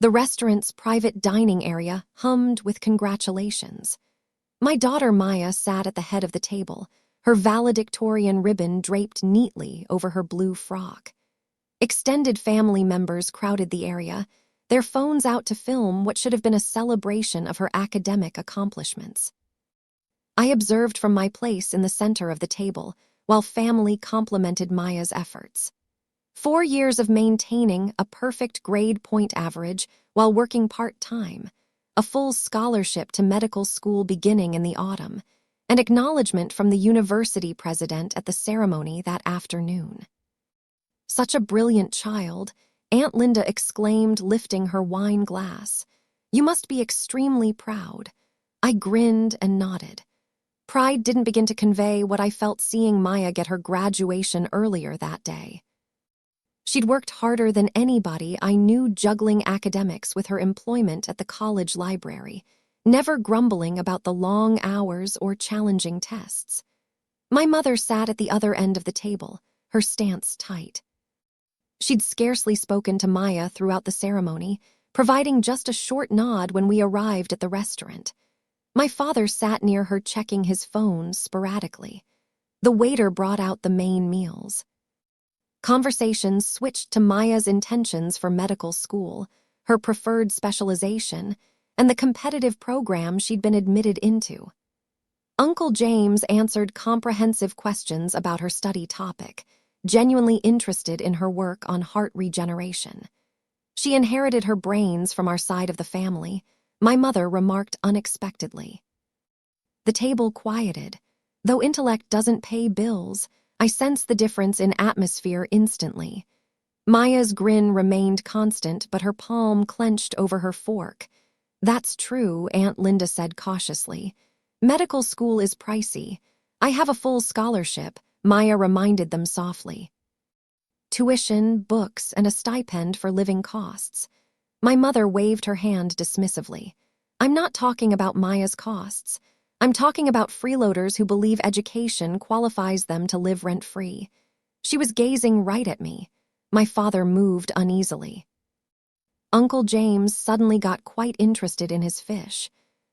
The restaurant's private dining area hummed with congratulations. My daughter Maya sat at the head of the table, her valedictorian ribbon draped neatly over her blue frock. Extended family members crowded the area, their phones out to film what should have been a celebration of her academic accomplishments. I observed from my place in the center of the table, while family complimented Maya's efforts. 4 years of maintaining a perfect grade point average while working part-time, a full scholarship to medical school beginning in the autumn, and acknowledgement from the university president at the ceremony that afternoon. "Such a brilliant child," Aunt Linda exclaimed, lifting her wine glass. "You must be extremely proud." I grinned and nodded. Pride didn't begin to convey what I felt seeing Maya get her graduation earlier that day. She'd worked harder than anybody I knew juggling academics with her employment at the college library, never grumbling about the long hours or challenging tests. My mother sat at the other end of the table, her stance tight. She'd scarcely spoken to Maya throughout the ceremony, providing just a short nod when we arrived at the restaurant. My father sat near her checking his phone sporadically. The waiter brought out the main meals. Conversations switched to Maya's intentions for medical school, her preferred specialization, and the competitive program she'd been admitted into. Uncle James answered comprehensive questions about her study topic, genuinely interested in her work on heart regeneration. She inherited her brains from our side of the family, my mother remarked unexpectedly. The table quieted. Though intellect doesn't pay bills, I sensed the difference in atmosphere instantly. Maya's grin remained constant, but her palm clenched over her fork. "That's true," Aunt Linda said cautiously. "Medical school is pricey. I have a full scholarship," Maya reminded them softly. "Tuition, books, and a stipend for living costs." My mother waved her hand dismissively. "I'm not talking about Maya's costs. I'm talking about freeloaders who believe education qualifies them to live rent-free." She was gazing right at me. My father moved uneasily. Uncle James suddenly got quite interested in his fish.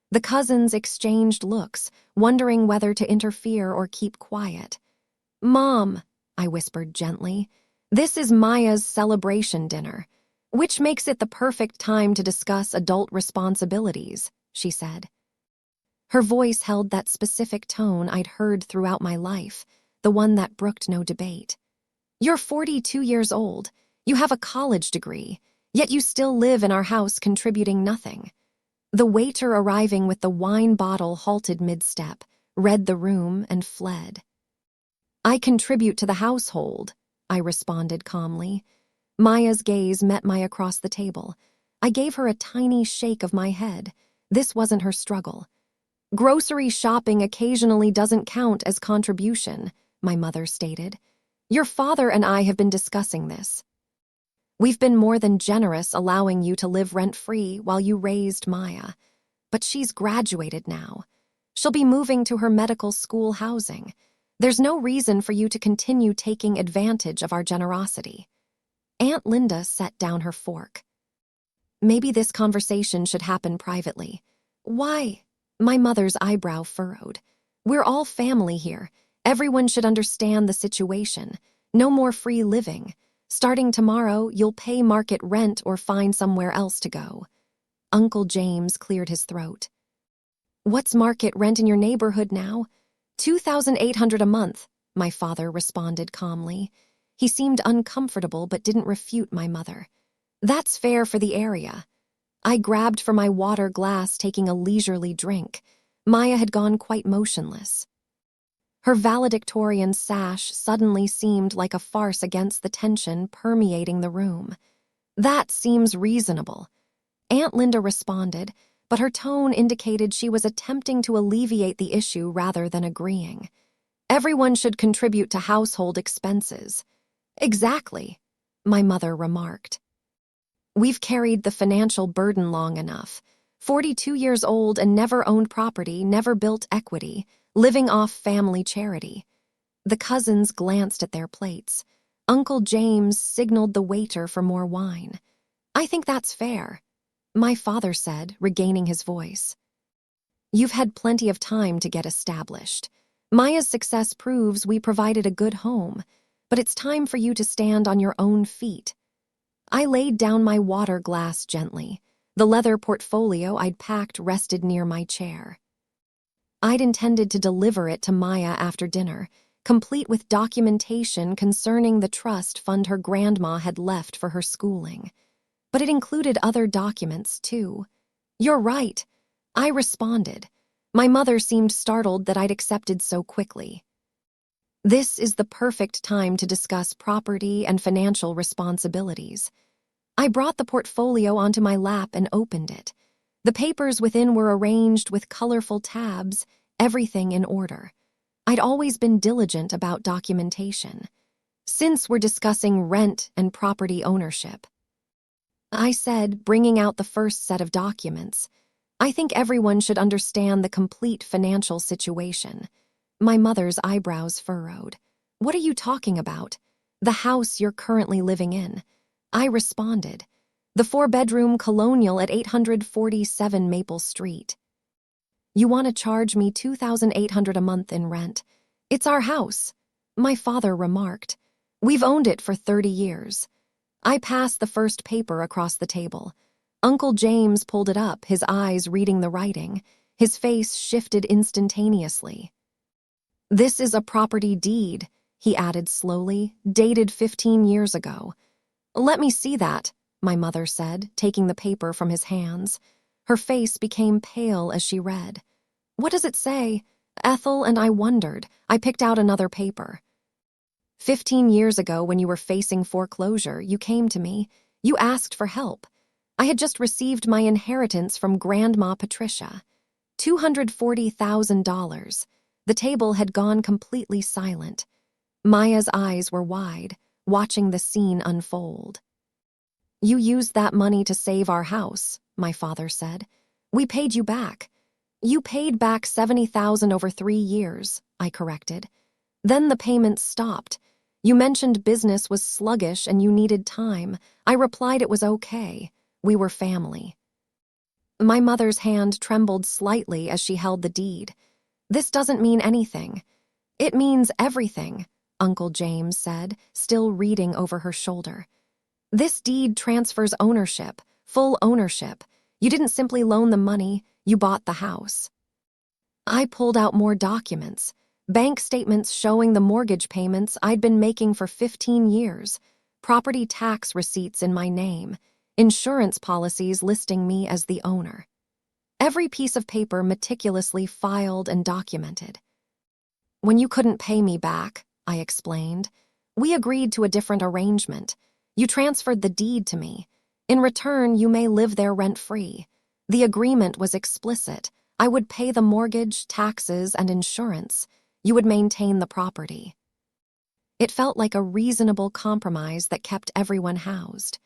The cousins exchanged looks, wondering whether to interfere or keep quiet. "Mom," I whispered gently, "this is Maya's celebration dinner, which makes it the perfect time to discuss adult responsibilities," she said. Her voice held that specific tone I'd heard throughout my life, the one that brooked no debate. "You're 42 years old. You have a college degree, yet you still live in our house contributing nothing." The waiter arriving with the wine bottle halted mid-step, read the room, and fled. "I contribute to the household," I responded calmly. Maya's gaze met my across the table. I gave her a tiny shake of my head. This wasn't her struggle. "Grocery shopping occasionally doesn't count as contribution," my mother stated. "Your father and I have been discussing this. We've been more than generous allowing you to live rent-free while you raised Maya. But she's graduated now. She'll be moving to her medical school housing. There's no reason for you to continue taking advantage of our generosity." Aunt Linda set down her fork. "Maybe this conversation should happen privately." "Why?" My mother's eyebrow furrowed. "We're all family here. Everyone should understand the situation. No more free living. Starting tomorrow, you'll pay market rent or find somewhere else to go." Uncle James cleared his throat. "What's market rent in your neighborhood now?" $2,800 a month, my father responded calmly. He seemed uncomfortable but didn't refute my mother. "That's fair for the area." I grabbed for my water glass, taking a leisurely drink. Maya had gone quite motionless. Her valedictorian sash suddenly seemed like a farce against the tension permeating the room. "That seems reasonable," Aunt Linda responded, but her tone indicated she was attempting to alleviate the issue rather than agreeing. "Everyone should contribute to household expenses." "Exactly," my mother remarked. "We've carried the financial burden long enough. 42 years old and never owned property, never built equity, living off family charity." The cousins glanced at their plates. Uncle James signaled the waiter for more wine. "I think that's fair." my father said, regaining his voice. You've had plenty of time to get established. Maya's success proves we provided a good home, but it's time for you to stand on your own feet. I laid down my water glass gently. The leather portfolio I'd packed rested near my chair. I'd intended to deliver it to Maya after dinner, complete with documentation concerning the trust fund her grandma had left for her schooling. But it included other documents, too. You're right, I responded. My mother seemed startled that I'd accepted so quickly. This is the perfect time to discuss property and financial responsibilities. I brought the portfolio onto my lap and opened it. The papers within were arranged with colorful tabs, everything in order. I'd always been diligent about documentation. Since we're discussing rent and property ownership, I said, bringing out the first set of documents, I think everyone should understand the complete financial situation. My mother's eyebrows furrowed. What are you talking about? The house you're currently living in. I responded. The 4-bedroom colonial at 847 Maple Street. You want to charge me $2,800 a month in rent. It's our house, my father remarked. We've owned it for 30 years. I passed the first paper across the table. Uncle James pulled it up, his eyes reading the writing. His face shifted instantaneously. This is a property deed, he added slowly, dated 15 years ago. Let me see that, my mother said, taking the paper from his hands. Her face became pale as she read. What does it say? Ethel and I wondered. I picked out another paper. 15 years ago, when you were facing foreclosure, you came to me. You asked for help. I had just received my inheritance from Grandma Patricia. $240,000. The table had gone completely silent. Maya's eyes were wide, watching the scene unfold. You used that money to save our house, my father said. We paid you back. You paid back $70,000 over 3 years, I corrected. Then the payments stopped. You mentioned business was sluggish and you needed time. I replied it was okay. We were family. My mother's hand trembled slightly as she held the deed. This doesn't mean anything. It means everything, Uncle James said, still reading over her shoulder. This deed transfers ownership, full ownership. You didn't simply loan the money, you bought the house. I pulled out more documents, bank statements showing the mortgage payments I'd been making for 15 years, property tax receipts in my name, insurance policies listing me as the owner. Every piece of paper meticulously filed and documented. When you couldn't pay me back, I explained, we agreed to a different arrangement. You transferred the deed to me. In return, you may live there rent-free. The agreement was explicit. I would pay the mortgage, taxes, and insurance. You would maintain the property. It felt like a reasonable compromise that kept everyone housed.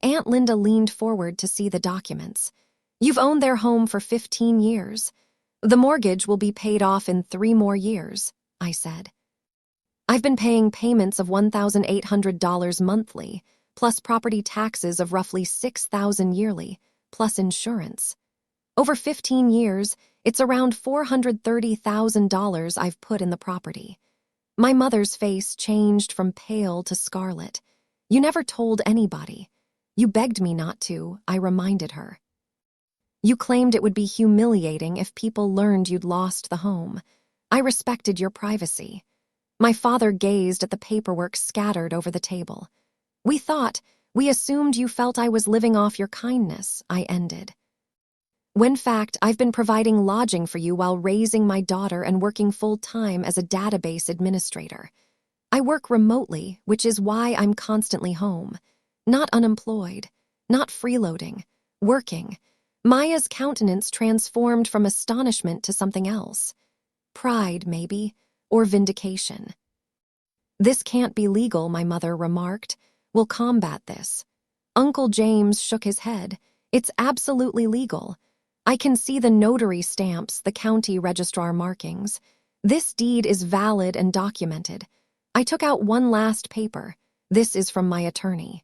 Aunt Linda leaned forward to see the documents. You've owned their home for 15 years. The mortgage will be paid off in 3 more years, I said. I've been paying payments of $1,800 monthly, plus property taxes of roughly $6,000 yearly, plus insurance. Over 15 years, it's around $430,000 I've put in the property. My mother's face changed from pale to scarlet. You never told anybody. You begged me not to, I reminded her. You claimed it would be humiliating if people learned you'd lost the home. I respected your privacy. My father gazed at the paperwork scattered over the table. We assumed you felt I was living off your kindness, I ended. When in fact, I've been providing lodging for you while raising my daughter and working full-time as a database administrator. I work remotely, which is why I'm constantly home. Not unemployed, not freeloading, working. Maya's countenance transformed from astonishment to something else. Pride, maybe, or vindication. This can't be legal, my mother remarked. We'll combat this. Uncle James shook his head. It's absolutely legal. I can see the notary stamps, the county registrar markings. This deed is valid and documented. I took out one last paper. This is from my attorney.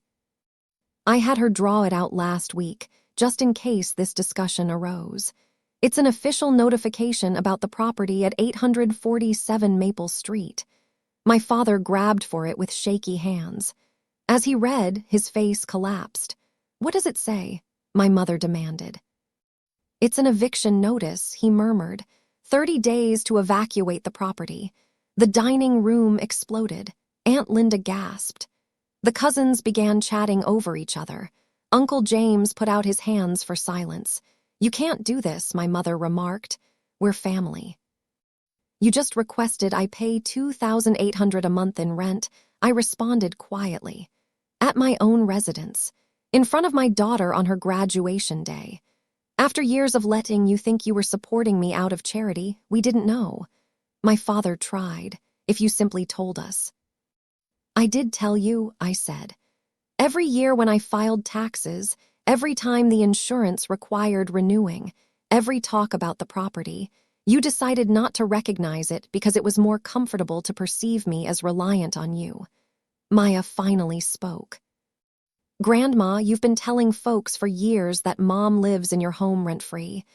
I had her draw it out last week, just in case this discussion arose. It's an official notification about the property at 847 Maple Street. My father grabbed for it with shaky hands. As he read, his face collapsed. "What does it say?" my mother demanded. "It's an eviction notice," he murmured. 30 days to evacuate the property. The dining room exploded. Aunt Linda gasped. The cousins began chatting over each other. Uncle James put out his hands for silence. "You can't do this," my mother remarked. "We're family." "You just requested I pay $2,800 a month in rent," I responded quietly. "At my own residence, in front of my daughter on her graduation day. After years of letting you think you were supporting me out of charity, we didn't know." My father tried. "If you simply told us." "I did tell you," I said. "Every year when I filed taxes, every time the insurance required renewing, every talk about the property, you decided not to recognize it because it was more comfortable to perceive me as reliant on you." Maya finally spoke. "Grandma, you've been telling folks for years that Mom lives in your home rent-free.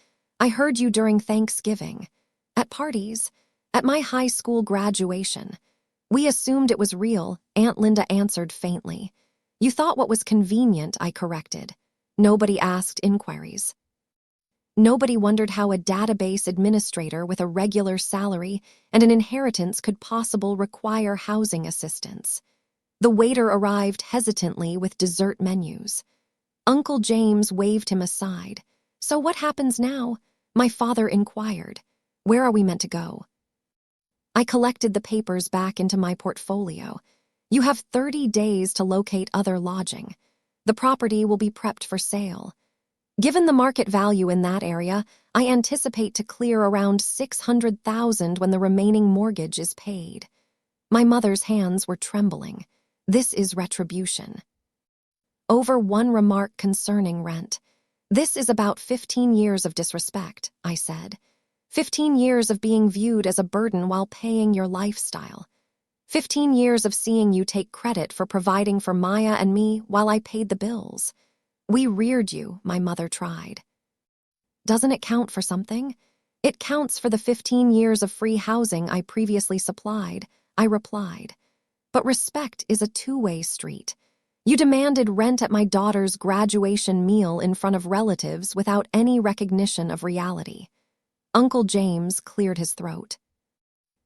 I heard you during Thanksgiving, at parties, at my high school graduation. We assumed it was real," Aunt Linda answered faintly. "You thought what was convenient," I corrected. "Nobody asked inquiries. Nobody wondered how a database administrator with a regular salary and an inheritance could possibly require housing assistance." The waiter arrived hesitantly with dessert menus. Uncle James waved him aside. "So what happens now?" my father inquired. "Where are we meant to go?" I collected the papers back into my portfolio. "You have 30 days to locate other lodging. The property will be prepped for sale. Given the market value in that area, I anticipate to clear around $600,000 when the remaining mortgage is paid." My mother's hands were trembling. "This is retribution." Over one remark concerning rent. "This is about 15 years of disrespect," I said. 15 years of being viewed as a burden while paying your lifestyle. 15 years of seeing you take credit for providing for Maya and me while I paid the bills. We reared you," my mother tried. "Doesn't it count for something?" "It counts for the 15 years of free housing I previously supplied," I replied. "But respect is a two-way street. You demanded rent at my daughter's graduation meal in front of relatives without any recognition of reality." Uncle James cleared his throat.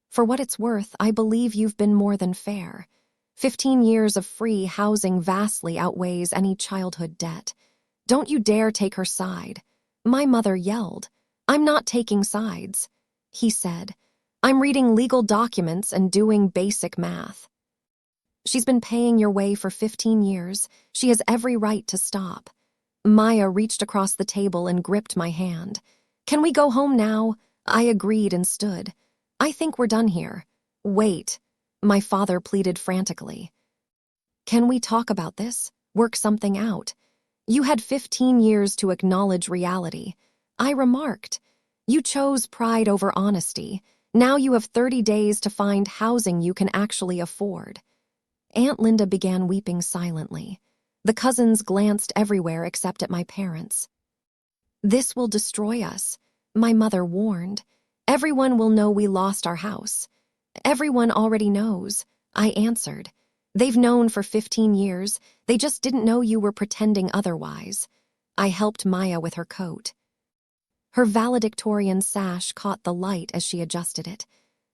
"For what it's worth, I believe you've been more than fair. 15 years of free housing vastly outweighs any childhood debt. Don't you dare take her side." My mother yelled. "I'm not taking sides," he said. "I'm reading legal documents and doing basic math. She's been paying your way for 15 years. She has every right to stop." Maya reached across the table and gripped my hand. "Can we go home now?" I agreed and stood. "I think we're done here." "Wait," my father pleaded frantically. "Can we talk about this? Work something out? You had 15 years to acknowledge reality." I remarked. "You chose pride over honesty. Now you have 30 days to find housing you can actually afford." Aunt Linda began weeping silently. The cousins glanced everywhere except at my parents. "This will destroy us," my mother warned. "Everyone will know we lost our house." "Everyone already knows," I answered. "They've known for 15 years. They just didn't know you were pretending otherwise." I helped Maya with her coat. Her valedictorian sash caught the light as she adjusted it.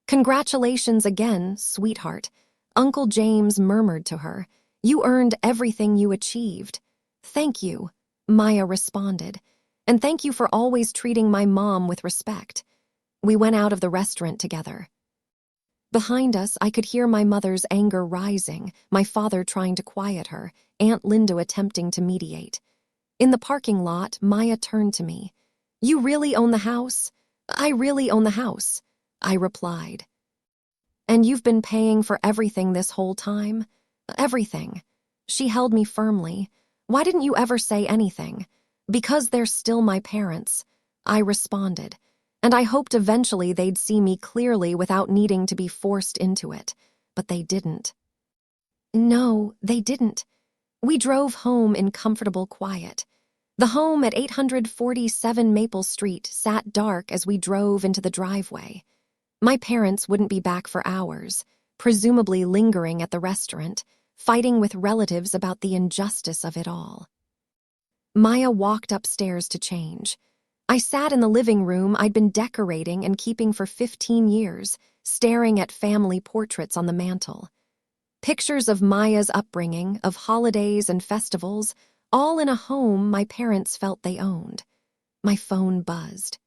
"Congratulations again, sweetheart," Uncle James murmured to her. "You earned everything you achieved." "Thank you," Maya responded. "And thank you for always treating my mom with respect." We went out of the restaurant together. Behind us, I could hear my mother's anger rising, my father trying to quiet her, Aunt Linda attempting to mediate. In the parking lot, Maya turned to me. "You really own the house?" "I really own the house," I replied. "And you've been paying for everything this whole time?" "Everything." She held me firmly. "Why didn't you ever say anything?" "Because they're still my parents," I responded. And I hoped eventually they'd see me clearly without needing to be forced into it. But they didn't. "No, they didn't. We drove home in comfortable quiet. The home at 847 Maple Street sat dark as we drove into the driveway. My parents wouldn't be back for hours, presumably lingering at the restaurant, fighting with relatives about the injustice of it all. Maya walked upstairs to change. I sat in the living room I'd been decorating and keeping for 15 years, staring at family portraits on the mantel. Pictures of Maya's upbringing, of holidays and festivals, all in a home my parents felt they owned. My phone buzzed.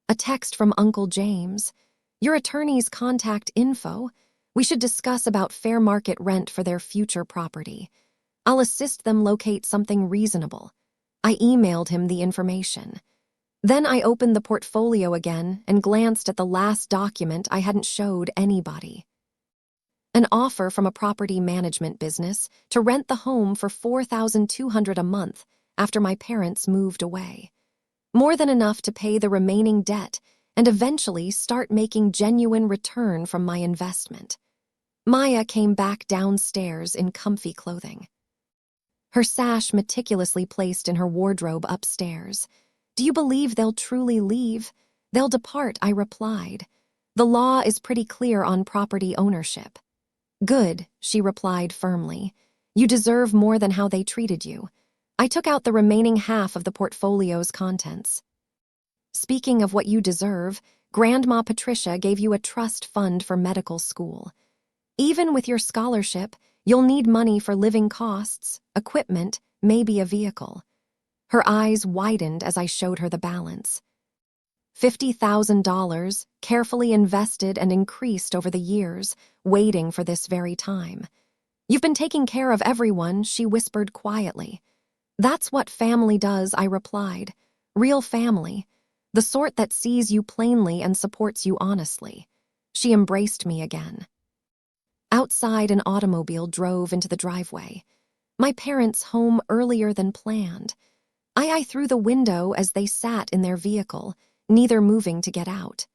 A text from Uncle James. "Your attorney's contact info. We should discuss about fair market rent for their future property. I'll assist them locate something reasonable." I emailed him the information. Then I opened the portfolio again and glanced at the last document I hadn't showed anybody. An offer from a property management business to rent the home for $4,200 a month after my parents moved away. More than enough to pay the remaining debt and eventually start making genuine return from my investment. Maya came back downstairs in comfy clothing. Her sash meticulously placed in her wardrobe upstairs. "Do you believe they'll truly leave?" "They'll depart," I replied. "The law is pretty clear on property ownership." "Good," she replied firmly. "You deserve more than how they treated you." I took out the remaining half of the portfolio's contents. "Speaking of what you deserve, Grandma Patricia gave you a trust fund for medical school. Even with your scholarship, you'll need money for living costs, equipment, maybe a vehicle." Her eyes widened as I showed her the balance. $50,000, carefully invested and increased over the years, waiting for this very time. "You've been taking care of everyone," she whispered quietly. "That's what family does," I replied. "Real family. The sort that sees you plainly and supports you honestly." She embraced me again. Outside, an automobile drove into the driveway. My parents home earlier than planned. I eyed through the window as they sat in their vehicle, neither moving to get out.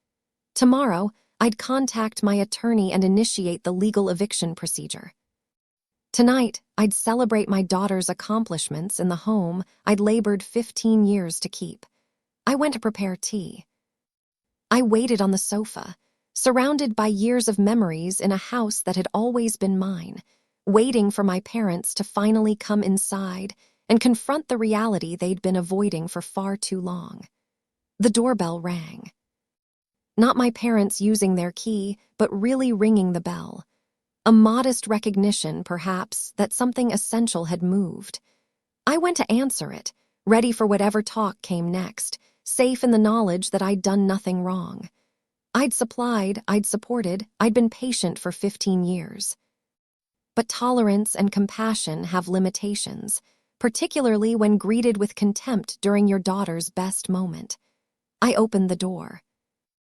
Tomorrow, I'd contact my attorney and initiate the legal eviction procedure. Tonight, I'd celebrate my daughter's accomplishments in the home I'd labored 15 years to keep. I went to prepare tea. I waited on the sofa, surrounded by years of memories in a house that had always been mine, waiting for my parents to finally come inside and confront the reality they'd been avoiding for far too long. The doorbell rang. Not my parents using their key, but really ringing the bell. A modest recognition, perhaps, that something essential had moved. I went to answer it, ready for whatever talk came next, safe in the knowledge that I'd done nothing wrong. I'd supplied, I'd supported, I'd been patient for 15 years. But tolerance and compassion have limitations, particularly when greeted with contempt during your daughter's best moment. I opened the door.